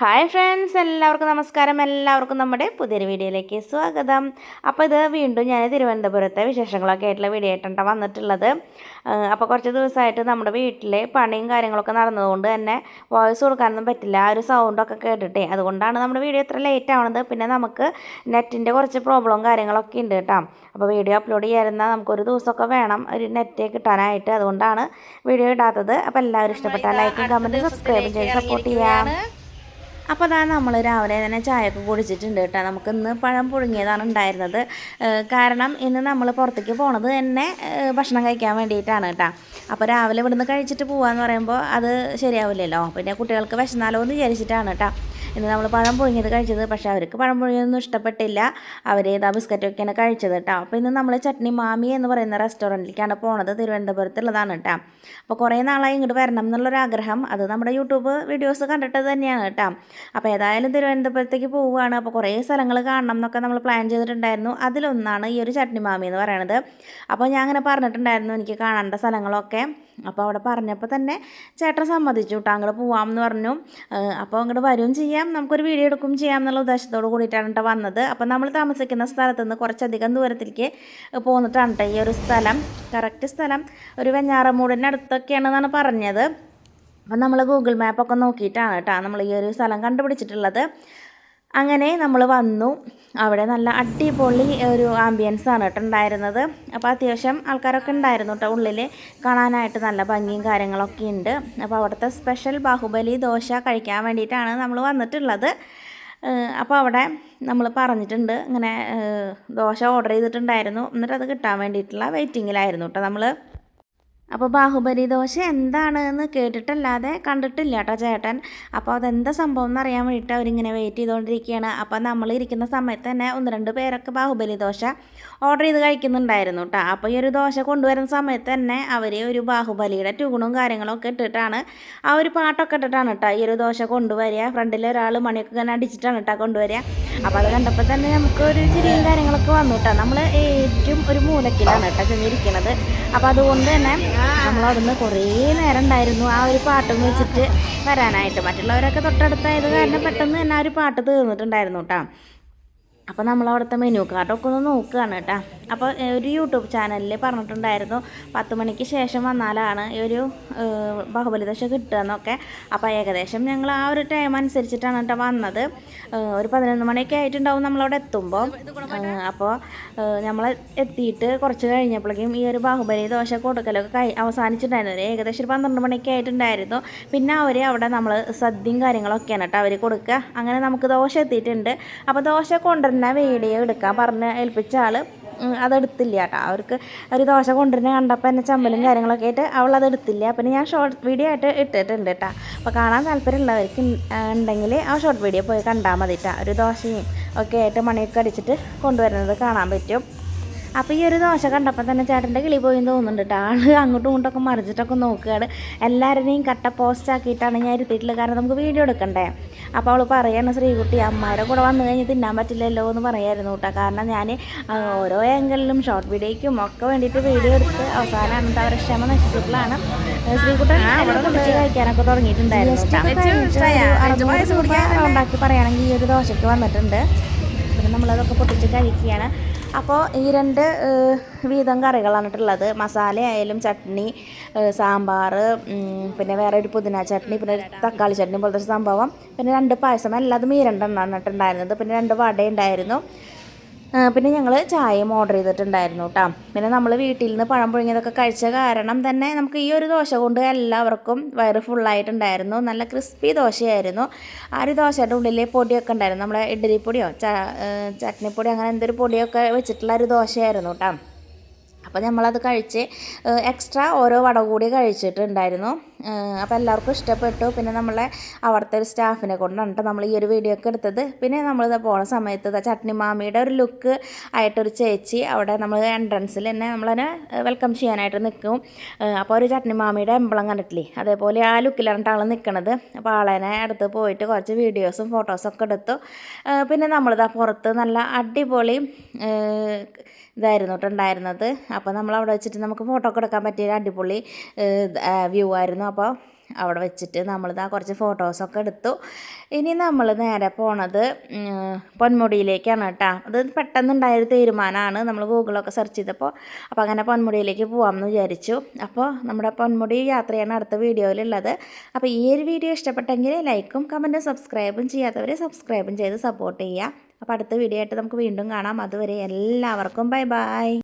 Hi friends, എല്ലാവർക്കും നമസ്കാരം. എല്ലാവർക്കും നമ്മുടെ പുതിയൊരു വീഡിയോയിലേക്ക് സ്വാഗതം. അപ്പോൾ ഇത് വീണ്ടും ഞാൻ തിരുവനന്തപുരത്തെ വിശേഷങ്ങളൊക്കെ ആയിട്ടുള്ള വീഡിയോ ആയിട്ടാണ് വന്നിട്ടുള്ളത്. അപ്പോൾ കുറച്ച് ദിവസമായിട്ട് നമ്മുടെ വീട്ടിലെ പണിയും കാര്യങ്ങളൊക്കെ നടന്നതുകൊണ്ട് തന്നെ വോയിസ് കൊടുക്കാനൊന്നും പറ്റില്ല. ആ ഒരു സൗണ്ടൊക്കെ കേട്ടിട്ടേ, അതുകൊണ്ടാണ് നമ്മുടെ വീഡിയോ ഇത്ര ലേറ്റ് ആവുന്നത്. പിന്നെ നമുക്ക് നെറ്റിൻ്റെ കുറച്ച് പ്രോബ്ലവും കാര്യങ്ങളൊക്കെ ഉണ്ട് കേട്ടോ. അപ്പോൾ വീഡിയോ അപ്ലോഡ് ചെയ്യാറുന്ന നമുക്കൊരു ദിവസമൊക്കെ വേണം ഒരു നെറ്റ് കിട്ടാനായിട്ട്. അതുകൊണ്ടാണ് വീഡിയോ ഇടാത്തത്. അപ്പോൾ എല്ലാവരും ഇഷ്ടപ്പെട്ടാൽ ലൈക്കും കമൻറ്റും സബ്സ്ക്രൈബും ചെയ്ത് സപ്പോർട്ട് ചെയ്യാം. അപ്പോൾ അതാണ് നമ്മൾ രാവിലെ തന്നെ ചായയൊക്കെ കുടിച്ചിട്ടുണ്ട് കേട്ടോ. നമുക്ക് ഇന്ന് പഴം പുഴുങ്ങിയതാണ് ഉണ്ടായിരുന്നത്. കാരണം ഇന്ന് നമ്മൾ പുറത്തേക്ക് പോണത് തന്നെ ഭക്ഷണം കഴിക്കാൻ വേണ്ടിയിട്ടാണ് കേട്ടോ. അപ്പോൾ രാവിലെ ഇവിടുന്ന് കഴിച്ചിട്ട് പോകാമെന്ന് പറയുമ്പോൾ അത് ശരിയാവില്ലല്ലോ. പിന്നെ കുട്ടികൾക്ക് വിശന്നാലോ എന്ന് വിചാരിച്ചിട്ടാണ് കേട്ടോ ഇന്ന് നമ്മൾ പഴം പുഴുങ്ങിയത് കഴിച്ചത്. പക്ഷേ അവർക്ക് പഴം പുഴുങ്ങിയതൊന്നും ഇഷ്ടപ്പെട്ടില്ല. അവർ ഇതാ ബിസ്ക്കറ്റൊക്കെയാണ് കഴിച്ചത് കേട്ടോ. അപ്പോൾ ഇന്ന് നമ്മൾ ചട്നി മാമി എന്ന് പറയുന്ന റെസ്റ്റോറൻറ്റിലേക്കാണ് പോണത്. തിരുവനന്തപുരത്തുള്ളതാണ് കേട്ടോ. അപ്പോൾ കുറേ നാളായി ഇങ്ങോട്ട് വരണം എന്നുള്ളൊരാഗ്രഹം. അത് നമ്മുടെ യൂട്യൂബ് വീഡിയോസ് കണ്ടിട്ട് തന്നെയാണ് കേട്ടോ. അപ്പോൾ ഏതായാലും തിരുവനന്തപുരത്തേക്ക് പോവുകയാണ്. അപ്പോൾ കുറേ സ്ഥലങ്ങൾ കാണണം എന്നൊക്കെ നമ്മൾ പ്ലാൻ ചെയ്തിട്ടുണ്ടായിരുന്നു. അതിലൊന്നാണ് ഈ ഒരു ചട്നി മാമി എന്ന് പറയുന്നത്. അപ്പോൾ ഞാൻ അങ്ങനെ പറഞ്ഞിട്ടുണ്ടായിരുന്നു എനിക്ക് കാണേണ്ട സ്ഥലങ്ങളൊക്കെ. അപ്പോൾ അവിടെ പറഞ്ഞപ്പോൾ തന്നെ ചേട്ടൻ സമ്മതിച്ചു കേട്ടോ, അങ്ങോട്ട് പോവാമെന്ന് പറഞ്ഞു. അപ്പോൾ അങ്ങോട്ട് വരികയും ചെയ്യാം, നമുക്കൊരു വീഡിയോ എടുക്കുകയും ചെയ്യാം എന്നുള്ള ഉദ്ദേശത്തോട് കൂടിയിട്ടാണ് കേട്ടോ വന്നത്. അപ്പോൾ നമ്മൾ താമസിക്കുന്ന സ്ഥലത്ത് നിന്ന് കുറച്ചധികം ദൂരത്തിലേക്ക് പോന്നിട്ടാണ് കേട്ടോ ഈ ഒരു സ്ഥലം. കറക്റ്റ് സ്ഥലം ഒരു വെഞ്ഞാറമൂടിൻ്റെ അടുത്തൊക്കെയാണെന്നാണ് പറഞ്ഞത്. അപ്പം നമ്മൾ ഗൂഗിൾ മാപ്പൊക്കെ നോക്കിയിട്ടാണ് കേട്ടോ നമ്മൾ ഈ ഒരു സ്ഥലം കണ്ടുപിടിച്ചിട്ടുള്ളത്. അങ്ങനെ നമ്മൾ വന്നു. അവിടെ നല്ല അടിപൊളി ഒരു ആംബിയൻസ് ആണ് കേട്ടോ ഉണ്ടായിരുന്നത്. അപ്പോൾ അത്യാവശ്യം ആൾക്കാരൊക്കെ ഉണ്ടായിരുന്നു കേട്ടോ ഉള്ളിൽ. കാണാനായിട്ട് നല്ല ഭംഗിയും കാര്യങ്ങളൊക്കെ ഉണ്ട്. അപ്പോൾ അവിടുത്തെ സ്പെഷ്യൽ ബാഹുബലി ദോശ കഴിക്കാൻ വേണ്ടിയിട്ടാണ് നമ്മൾ വന്നിട്ടുള്ളത്. അപ്പോൾ അവിടെ നമ്മൾ പറഞ്ഞിട്ടുണ്ട് ഇങ്ങനെ ദോശ ഓർഡർ ചെയ്തിട്ടുണ്ടായിരുന്നു. എന്നിട്ട് അത് കിട്ടാൻ വേണ്ടിയിട്ടുള്ള വെയിറ്റിങ്ങിലായിരുന്നു കേട്ടോ നമ്മൾ. അപ്പോൾ ബാഹുബലി ദോശ എന്താണെന്ന് കേട്ടിട്ടല്ലാതെ കണ്ടിട്ടില്ല കേട്ടോ ചേട്ടൻ. അപ്പോൾ അതെന്താ സംഭവം എന്നറിയാൻ വേണ്ടിയിട്ട് അവരിങ്ങനെ വെയിറ്റ് ചെയ്തുകൊണ്ടിരിക്കുകയാണ്. അപ്പോൾ നമ്മൾ ഇരിക്കുന്ന സമയത്ത് തന്നെ 1-2 പേരൊക്കെ ബാഹുബലി ദോശ ഓർഡർ ചെയ്ത് കഴിക്കുന്നുണ്ടായിരുന്നു കേട്ടോ. അപ്പോൾ ഈ ഒരു ദോശ കൊണ്ടുവരുന്ന സമയത്ത് തന്നെ അവർ ഒരു ബാഹുബലിയുടെ ട്യൂണും കാര്യങ്ങളൊക്കെ ഇട്ടിട്ടാണ്, ആ ഒരു പാട്ടൊക്കെ ഇട്ടിട്ടാണ് കേട്ടോ ഈ ഒരു ദോശ കൊണ്ടുവരിക. ഫ്രണ്ടിൽ ഒരാൾ മണിയൊക്കെ ഇങ്ങനെ അടിച്ചിട്ടാണ് കേട്ടോ കൊണ്ടുവരിക. അപ്പോൾ അത് കണ്ടപ്പോൾ തന്നെ നമുക്ക് ഒരു ചിരിയും കാര്യങ്ങളൊക്കെ വന്നു കേട്ടോ. നമ്മൾ ഏറ്റവും ഒരു മൂലക്കിലാണ് കേട്ടോ ചെന്നിരിക്കുന്നത്. അപ്പോൾ അതുകൊണ്ട് തന്നെ നമ്മളവിടുന്ന് കുറേ നേരം ഉണ്ടായിരുന്നു ആ ഒരു പാട്ടും വെച്ചിട്ട് വരാനായിട്ട്. മറ്റുള്ളവരൊക്കെ തൊട്ടടുത്തായത് കാരണം പെട്ടെന്ന് തന്നെ ആ ഒരു പാട്ട് തീർന്നിട്ടുണ്ടായിരുന്നു കേട്ടോ. അപ്പോൾ നമ്മളവിടുത്തെ മെനു കാർഡൊക്കെ ഒന്ന് നോക്കുകയാണ് കേട്ടോ. അപ്പോൾ ഒരു യൂട്യൂബ് ചാനലിൽ പറഞ്ഞിട്ടുണ്ടായിരുന്നു 10 മണിക്ക് ശേഷം വന്നാലാണ് ഈ ഒരു ബാഹുബലി ദോശ കിട്ടുക എന്നൊക്കെ. അപ്പോൾ ഏകദേശം ഞങ്ങൾ ആ ഒരു ടൈം അനുസരിച്ചിട്ടാണ് കേട്ടോ വന്നത്. ഒരു 11 മണിയൊക്കെ ആയിട്ടുണ്ടാവും നമ്മളവിടെ എത്തുമ്പോൾ. അപ്പോൾ നമ്മൾ എത്തിയിട്ട് കുറച്ച് കഴിഞ്ഞപ്പോഴേക്കും ഈ ഒരു ബാഹുബലി ദോശ കൊടുക്കലൊക്കെ അവസാനിച്ചിട്ടുണ്ടായിരുന്നു. ഏകദേശം ഒരു 12 മണിയൊക്കെ ആയിട്ടുണ്ടായിരുന്നു. പിന്നെ അവർ അവിടെ നമ്മൾ സദ്യയും കാര്യങ്ങളൊക്കെയാണ് കേട്ടോ അവർ കൊടുക്കുക. അങ്ങനെ നമുക്ക് ദോശ എത്തിയിട്ടുണ്ട്. അപ്പോൾ ദോശ കൊണ്ടുവരുന്ന വീഡിയോ എടുക്കാൻ പറഞ്ഞ് ഏൽപ്പിച്ച ആൾ അതെടുത്തില്ല കേട്ടോ. അവർക്ക് ഒരു ദോശ കൊണ്ടുവരുന്ന കണ്ടപ്പോൾ എന്നെ ചമ്മലും കാര്യങ്ങളൊക്കെ ആയിട്ട് അവളത് എടുത്തില്ല. പിന്നെ ഞാൻ ഷോർട്ട് വീഡിയോ ആയിട്ട് ഇട്ടിട്ടുണ്ട് കേട്ടോ. അപ്പോൾ കാണാൻ താല്പര്യമുള്ളവർക്ക് ഉണ്ടെങ്കിൽ ആ ഷോർട്ട് വീഡിയോ പോയി കണ്ടാൽ മതി കേട്ടോ. ഒരു ദോശയും ഒക്കെ ആയിട്ട് മണിയൊക്കെ അടിച്ചിട്ട് കൊണ്ടുവരുന്നത് കാണാൻ പറ്റും. അപ്പോൾ ഈ ഒരു ദോശ കണ്ടപ്പോൾ തന്നെ ചേട്ടൻ്റെ കിളി പോയി തോന്നുന്നുണ്ട് കേട്ടോ. ആൾ അങ്ങോട്ടും ഇങ്ങോട്ടൊക്കെ മറിച്ചിട്ടൊക്കെ നോക്കുകയാണ്. എല്ലാവരുടെയും കട്ട പോസ്റ്റ് ആക്കിയിട്ടാണ് ഞാൻ ഇരുത്തിയിട്ടുള്ളത്, കാരണം നമുക്ക് വീഡിയോ എടുക്കണ്ടേ. അപ്പോൾ അവൾ പറയാണ്, ശ്രീകുട്ടി അമ്മയുടെ കൂടെ വന്നു കഴിഞ്ഞ് തിന്നാൻ പറ്റില്ലല്ലോ എന്ന് പറയായിരുന്നു കേട്ടോ. കാരണം ഞാൻ ഓരോ ആംഗിളിലും ഷോർട്ട് വീഡിയോയ്ക്കും ഒക്കെ വേണ്ടിയിട്ട് വീഡിയോ എടുത്ത് അവസാനം എന്താ പറയുക ക്ഷമ നശിച്ചിട്ടുള്ളതാണ്. ശ്രീകുട്ടൻ കുടിച്ച് കഴിക്കാനൊക്കെ തുടങ്ങിയിട്ടുണ്ടായിരുന്നു കേട്ടോ. ഉണ്ടാക്കി പറയുകയാണെങ്കിൽ ഈ ഒരു ദോശയ്ക്ക് വന്നിട്ടുണ്ട്. പിന്നെ നമ്മളതൊക്കെ പൊട്ടിച്ച് കഴിക്കുകയാണ്. അപ്പോൾ ഈ 2 വീതം കറികളാണ് ഉള്ളത്. മസാല ആയാലും ചട്നി, സാമ്പാർ, പിന്നെ വേറെ ഒരു പുതിന ചട്നി, പിന്നെ ഒരു തക്കാളി ചട്നി പോലത്തെ ഒരു സംഭവം, പിന്നെ 2 പായസം. എല്ലാതും ഈ 2 എണ്ണമാണ് ഉണ്ടായിരുന്നത്. പിന്നെ 2 വട ഉണ്ടായിരുന്നു. പിന്നെ ഞങ്ങൾ ചായയും ഓർഡർ ചെയ്തിട്ടുണ്ടായിരുന്നു കേട്ടോ. പിന്നെ നമ്മൾ വീട്ടിൽ നിന്ന് പഴം പുഴുങ്ങിയതൊക്കെ കഴിച്ച കാരണം തന്നെ നമുക്ക് ഈ ഒരു ദോശ കൊണ്ട് എല്ലാവർക്കും വയറ് ഫുള്ളായിട്ടുണ്ടായിരുന്നു. നല്ല ക്രിസ്പി ദോശയായിരുന്നു. ആ ഒരു ദോശയുടെ ഉള്ളിൽ പൊടിയൊക്കെ ഉണ്ടായിരുന്നു. നമ്മളെ ഇഡ്ഡലിപ്പൊടിയോ ചട്നിപ്പൊടി അങ്ങനെ എന്തൊരു പൊടിയൊക്കെ വെച്ചിട്ടുള്ള ഒരു ദോശയായിരുന്നു കേട്ടോ. അപ്പോൾ നമ്മളത് കഴിച്ച് എക്സ്ട്രാ ഓരോ വട കൂടി കഴിച്ചിട്ടുണ്ടായിരുന്നു. അപ്പോൾ എല്ലാവർക്കും ഇഷ്ടപ്പെട്ടു. പിന്നെ നമ്മളെ അവിടുത്തെ ഒരു സ്റ്റാഫിനെ കൊണ്ടാണ് നമ്മൾ ഈ ഒരു വീഡിയോ ഒക്കെ എടുത്തത്. പിന്നെ നമ്മളിത് പോണ സമയത്ത് ചട്നി മാമിയുടെ ഒരു ലുക്ക് ആയിട്ടൊരു ചേച്ചി അവിടെ നമ്മൾ എൻട്രൻസിൽ തന്നെ നമ്മളതിനെ വെൽക്കം ചെയ്യാനായിട്ട് നിൽക്കും. അപ്പോൾ ഒരു ചട്നി മാമിയുടെ എംബ്ലം കണ്ടിട്ടില്ലേ, അതേപോലെ ആ ലുക്കിലാണ് ആൾ നിൽക്കണത്. അപ്പോൾ ആളെന്നെ അടുത്ത് പോയിട്ട് കുറച്ച് വീഡിയോസും ഫോട്ടോസൊക്കെ എടുത്തു. പിന്നെ നമ്മളിതാ പുറത്ത് നല്ല അടിപൊളി ഇതായിരുന്നു കേട്ടോ ഉണ്ടായിരുന്നത്. അപ്പോൾ നമ്മൾ അവിടെ വെച്ചിട്ട് നമുക്ക് ഫോട്ടോ ഒക്കെ എടുക്കാൻ പറ്റിയ അടിപൊളി വ്യൂ ആയിരുന്നു. അപ്പോൾ അവിടെ വെച്ചിട്ട് നമ്മളിതാ കുറച്ച് ഫോട്ടോസൊക്കെ എടുത്തു. ഇനി നമ്മൾ നേരെ പോണത് പൊന്മുടിയിലേക്കാണ് കേട്ടോ. അത് പെട്ടെന്നുണ്ടായൊരു തീരുമാനമാണ്. നമ്മൾ ഗൂഗിളൊക്കെ സെർച്ച് ചെയ്തപ്പോൾ അപ്പോൾ അങ്ങനെ പൊന്മുടിയിലേക്ക് പോകാമെന്ന് വിചാരിച്ചു. അപ്പോൾ നമ്മുടെ പൊന്മുടി യാത്രയാണ് അടുത്ത വീഡിയോയിലുള്ളത്. അപ്പോൾ ഈ ഒരു വീഡിയോ ഇഷ്ടപ്പെട്ടെങ്കിൽ ലൈക്കും കമൻറ്റും സബ്സ്ക്രൈബും ചെയ്യാത്തവർ സബ്സ്ക്രൈബും ചെയ്ത് സപ്പോർട്ട് ചെയ്യുക. അപ്പോൾ അടുത്ത വീഡിയോ ആയിട്ട് നമുക്ക് വീണ്ടും കാണാം. അതുവരെ എല്ലാവർക്കും ബൈ ബൈ.